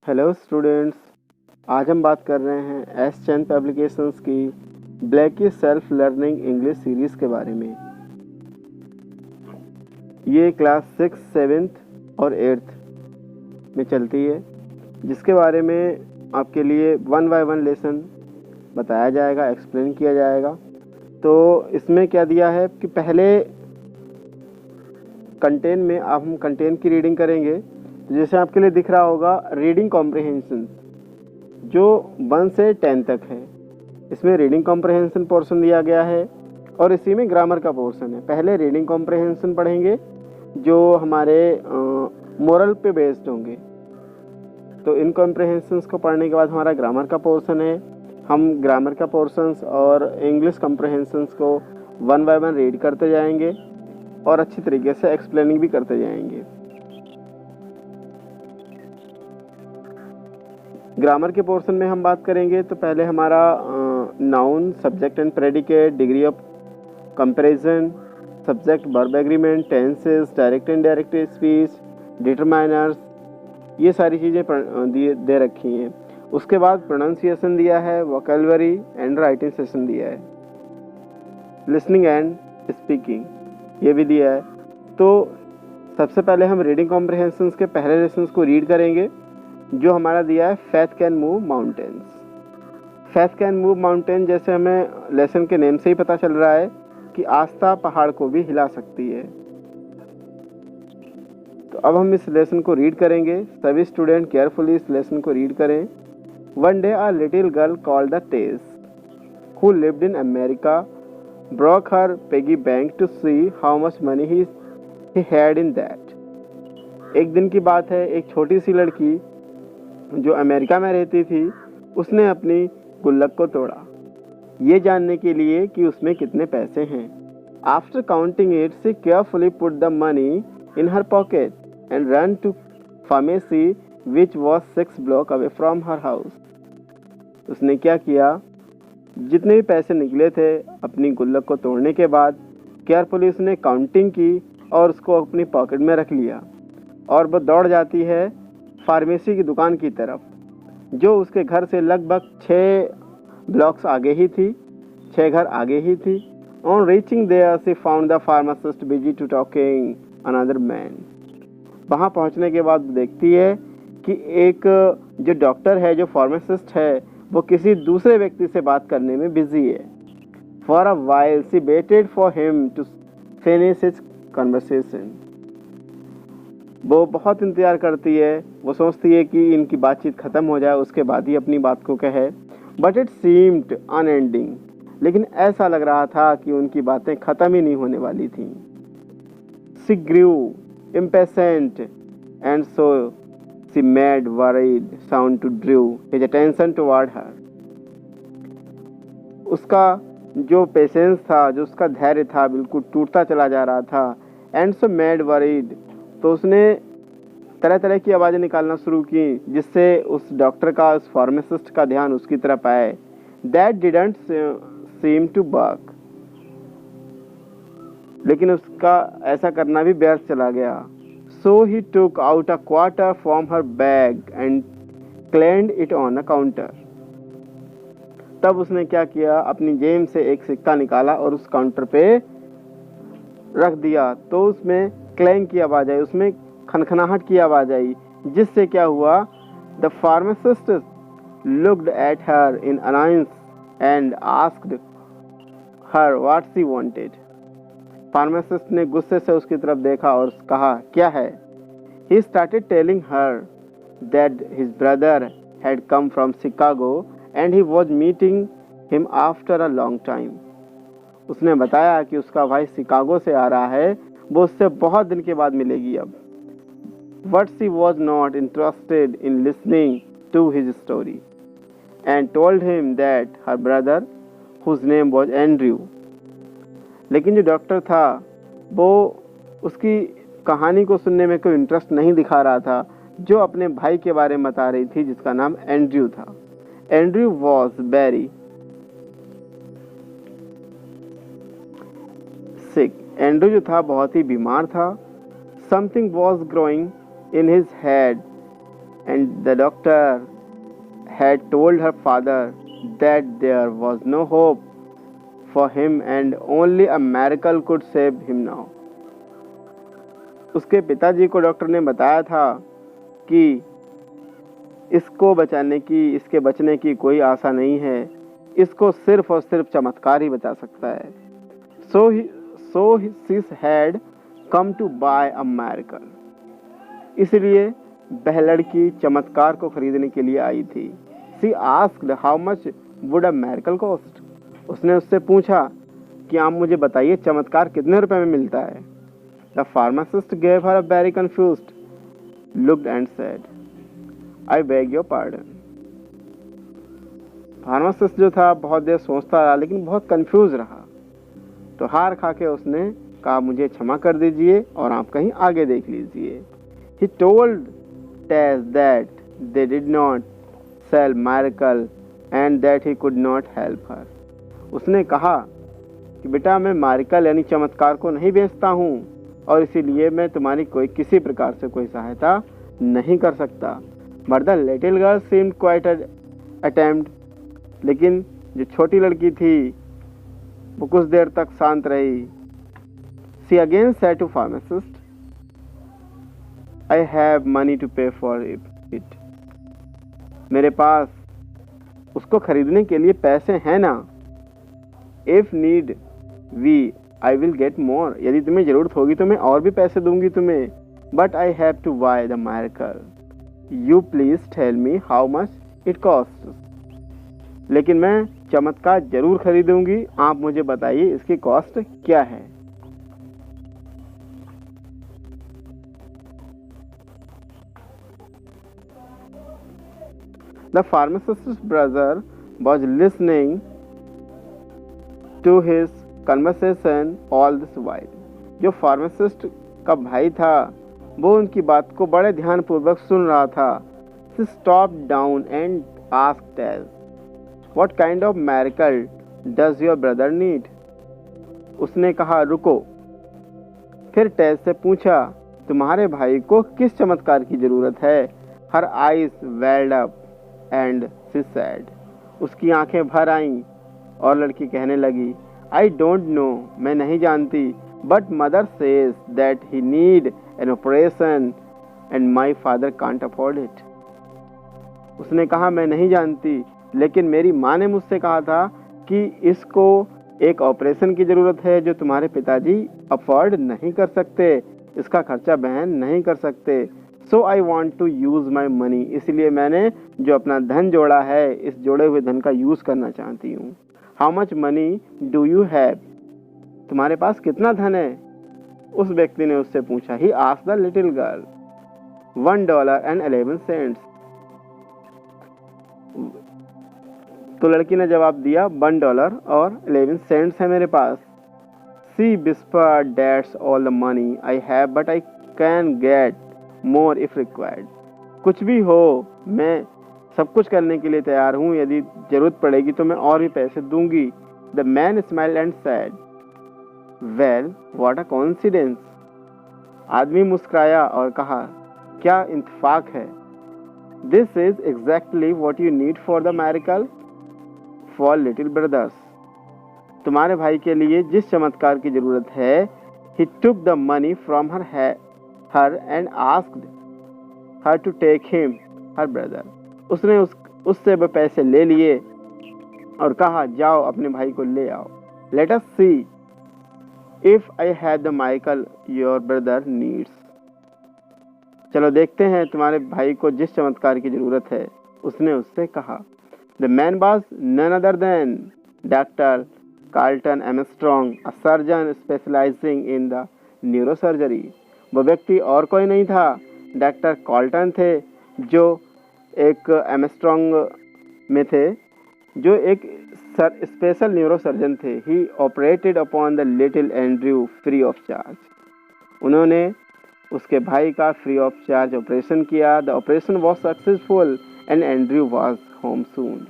Hello students, आज हम बात कर रहे हैं एस चैन पब्लिकेशंस की ब्लैक की सेल्फ लर्निंग इंग्लिश सीरीज़ के बारे में। ये क्लास 6, 7th और 8th में चलती है, जिसके बारे में आपके लिए 1 बाय 1 लेसन बताया जाएगा, एक्सप्लेन किया जाएगा। तो इसमें क्या दिया है कि पहले कंटेंट में हम कंटेंट की रीडिंग करेंगे। तो जैसे आपके लिए दिख रहा होगा रीडिंग कॉम्प्रिहेंशन, जो 1 से 10 तक है। इसमें रीडिंग कॉम्प्रिहेंशन पोर्शन दिया गया है और इसी में ग्रामर का पोर्शन है। पहले रीडिंग कॉम्प्रिहेंशन पढ़ेंगे जो हमारे मोरल पे बेस्ड होंगे। तो इन कॉम्प्रिहेंशंस को पढ़ने के बाद हमारा ग्रामर का पोर्शन है। हम ग्रामर का पोर्शंस और इंग्लिश कॉम्प्रिहेंशंस को 1 बाय 1 रीड करते जाएंगे और अच्छी तरीके से एक्सप्लेनिंग भी करते जाएंगे। ग्रामर के पोर्शन में हम बात करेंगे तो पहले हमारा noun, subject and predicate, degree of comparison, subject verb agreement, tenses, direct and indirect speech, determiners, ये सारी चीज़ें दे रखी हैं। उसके बाद प्रोनाउंसिएशन दिया है, वोकैबुलरी एंड राइटिंग सेशन दिया है, लिसनिंग एंड स्पीकिंग ये भी दिया है। तो सबसे पहले हम रीडिंग कॉम्प्रिहेंशंस के पहले लेसन्स को रीड करेंगे, जो हमारा दिया है faith can move mountains. Faith can move mountain, जैसे हमें लेसन के नेम से ही पता चल रहा है कि आस्था पहाड़ को भी हिला सकती है। तो अब हम इस लेसन को रीड करेंगे। सभी स्टूडेंट केयरफुली इस लेसन को रीड करें। One day a little girl called the Tess, who lived in America, broke her piggy bank to see how much money he had in that. एक दिन की बात है, एक छोटी सी लड़की जो अमेरिका में रहती थी, उसने अपनी गुल्लक को तोड़ा, ये जानने के लिए कि उसमें कितने पैसे हैं। After counting it, she carefully put the money in her pocket and run to pharmacy which was 6 block away from her house. उसने क्या किया, जितने भी पैसे निकले थे अपनी गुल्लक को तोड़ने के बाद केयरफुली उसने काउंटिंग की और उसको अपनी पॉकेट में रख लिया और वो दौड़ जाती है फार्मेसी की दुकान की तरफ, जो उसके घर से लगभग 6 ब्लॉक्स आगे ही थी, 6 घर आगे ही थी। On reaching there she found the pharmacist busy to talking another man. वहाँ पहुँचने के बाद देखती है कि एक जो डॉक्टर है, जो फार्मासिस्ट है, वो किसी दूसरे व्यक्ति से बात करने में बिजी है। For a while she waited for him to finish his conversation. वो बहुत इंतज़ार करती है, वो सोचती है कि इनकी बातचीत ख़त्म हो जाए, उसके बाद ही अपनी बात को कहे। बट इट सीम्ड अनएंडिंग, लेकिन ऐसा लग रहा था कि उनकी बातें ख़त्म ही नहीं होने वाली थीं। She Guru impatient and so she made worried sound to drew his attention toward her. उसका जो पेशेंस था, जो उसका धैर्य था, बिल्कुल टूटता चला जा रहा था। एंड सो मैड वरीड, तो उसने तरह तरह की आवाज़ें निकालना शुरू की जिससे उस डॉक्टर का, उस फार्मासिस्ट का ध्यान उसकी तरफ आए। That didn't seem to work, लेकिन उसका ऐसा करना भी व्यर्थ चला गया। So he took out a quarter from her bag and clanged it on a counter. तब उसने क्या किया, अपनी जेब से एक सिक्का निकाला और उस काउंटर पे रख दिया। तो उसमें क्लैंग की आवाज आई, उसमें खनखनाहट की आवाज आई, जिससे क्या हुआ, the pharmacist looked at her in anions and asked her what she wanted. Pharmacist ने गुस्से से उसकी तरफ देखा और कहा, क्या है? He started telling her that his brother had come from Chicago and he was meeting him after a long time. उसने बताया कि उसका भाई शिकागो से आ रहा है, वो उससे बहुत दिन के बाद मिलेगी अब। But she was not interested in listening to his story and told him that her brother, whose name was Andrew, लेकिन जो डॉक्टर था वो उसकी कहानी को सुनने में कोई इंटरेस्ट नहीं दिखा रहा था, जो अपने भाई के बारे में बता रही थी जिसका नाम एंड्रयू था। Andrew was very sick, Andrew जो था बहुत ही बीमार था। Something was growing in his head and the doctor had told her father that there was no hope for him and only a miracle could save him now. उसके पिताजी को doctor ने बताया था कि इसको इसके बचने की कोई आशा नहीं है, इसको सिर्फ और सिर्फ चमत्कार ही बचा सकता है. So she had come to buy a miracle. इसलिए वह लड़की चमत्कार को खरीदने के लिए आई थी. She asked how much would a miracle cost. उसने उससे पूछा कि आप मुझे बताइए चमत्कार कितने रुपए में मिलता है. The pharmacist gave her a very confused look and said, I beg your pardon. Pharmacist जो था बहुत देर सोचता रहा लेकिन बहुत कंफ्यूज रहा. तो हार खा के उसने कहा मुझे क्षमा कर दीजिए और आप कहीं आगे देख लीजिए. He told Tess that they did not sell miracle and that he could not help her. उसने कहा कि बेटा मैं मारिकल यानी चमत्कार को नहीं बेचता हूँ और इसीलिए मैं तुम्हारी किसी प्रकार से कोई सहायता नहीं कर सकता. But the little girl seemed quite attempt. लेकिन जो छोटी लड़की थी वो कुछ देर तक शांत रही. She again said to pharmacist, I have money to pay for it. मेरे पास उसको खरीदने के लिए पैसे हैं ना. If need I will get more. यदि तुम्हें जरूरत होगी तो मैं और भी पैसे दूंगी तुम्हें. But I have to buy the miracle. You please tell me how much it costs. लेकिन मैं चमत्कार जरूर खरीदूंगी, आप मुझे बताइए इसकी कॉस्ट क्या है. The pharmacist's brother was listening to his conversation all this while. जो फार्मासिस्ट का भाई था वो उनकी बात को बड़े ध्यानपूर्वक सुन रहा था. She stopped down and asked Tess, What kind of miracle does your brother need? उसने कहा रुको. फिर टेस से पूछा तुम्हारे भाई को किस चमत्कार की जरूरत है. Her eyes welled up and she said. उसकी आंखें भर आईं और लड़की कहने लगी I don't know, मैं नहीं जानती. But mother says that he need an operation and my father can't afford it. उसने कहा मैं नहीं जानती लेकिन मेरी माँ ने मुझसे कहा था कि इसको एक ऑपरेशन की ज़रूरत है जो तुम्हारे पिताजी अफोर्ड नहीं कर सकते, इसका खर्चा बहन नहीं कर सकते. So I want to use my money. इसलिए मैंने जो अपना धन जोड़ा है इस जोड़े हुए धन का यूज़ करना चाहती हूँ. How much money do you have. तुम्हारे पास कितना धन है. उस व्यक्ति ने उससे पूछा. He asked the little girl. $1.11. तो लड़की ने जवाब दिया $1.11 है मेरे पास. She whispered, That's all the money I have, but I can get more if required. कुछ भी हो मैं सब कुछ करने के लिए तैयार हूँ, यदि जरूरत पड़ेगी तो मैं और भी पैसे दूंगी. The man smiled and said, Well, what a coincidence. आदमी मुस्कुराया और कहा क्या इत्तेफाक है. This is exactly what you need for the miracle for little brothers. तुम्हारे भाई के लिए जिस चमत्कार की जरूरत है. He took the money from her and asked her to take him, her brother. उसने उससे वह पैसे ले लिए और कहा जाओ अपने भाई को ले आओ. Let us see if I have the miracle your brother needs. चलो देखते हैं तुम्हारे भाई को जिस चमत्कार की जरूरत है. उसने उससे कहा. The man was none other than Dr. Carlton Armstrong, a surgeon specializing in the neurosurgery. वो व्यक्ति और कोई नहीं था, डॉक्टर कॉल्टन थे जो एक एमस्ट्रॉन्ग में थे, जो एक स्पेशल न्यूरोसर्जन थे. He operated upon the little Andrew free of charge. उन्होंने उसके भाई का फ्री ऑफ चार्ज ऑपरेशन किया. The operation was successful and Andrew was home soon.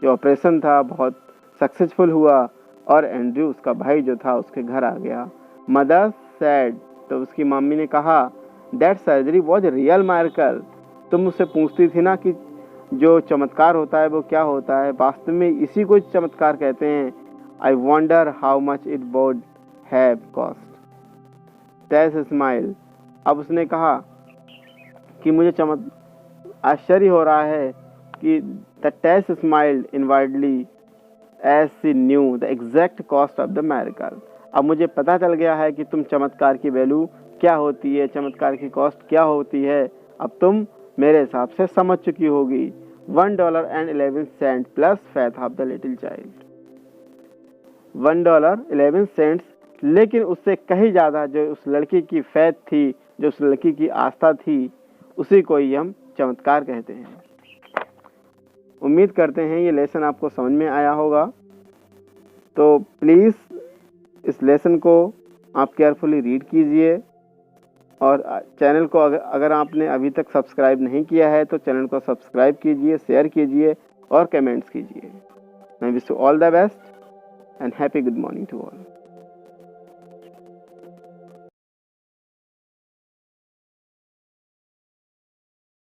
जो ऑपरेशन था बहुत सक्सेसफुल हुआ और एंड्रयू उसका भाई जो था उसके घर आ गया. Mother said. तो उसकी मम्मी ने कहा that surgery was real miracle. तुम मुझसे पूछती थी ना कि जो चमत्कार होता है वो क्या होता है, वास्तव में इसी को चमत्कार कहते हैं। I wonder how much it would have cost. Tess smile. अब उसने कहा कि मुझे आश्चर्य हो रहा है कि the Tess smiled inwardly as she knew the exact cost of the miracle. अब मुझे पता चल गया है कि तुम चमत्कार की वैल्यू क्या होती है, चमत्कार की कॉस्ट क्या होती है, अब तुम मेरे हिसाब से समझ चुकी होगी। $1.11 plus faith of the little child. $1.11, लेकिन उससे कहीं ज़्यादा जो उस लड़की की फेथ थी, जो उस लड़की की आस्था थी, उसी को ही हम चमत्कार कहते हैं। उम्मीद करते हैं ये लेसन आपको समझ में आया होगा। तो प्लीज़ इस लेसन को आप केयरफुली रीड कीजिए और चैनल को अगर आपने अभी तक सब्सक्राइब नहीं किया है तो चैनल को सब्सक्राइब कीजिए, शेयर कीजिए और कमेंट्स कीजिए। I wish you all the best and happy good morning to all.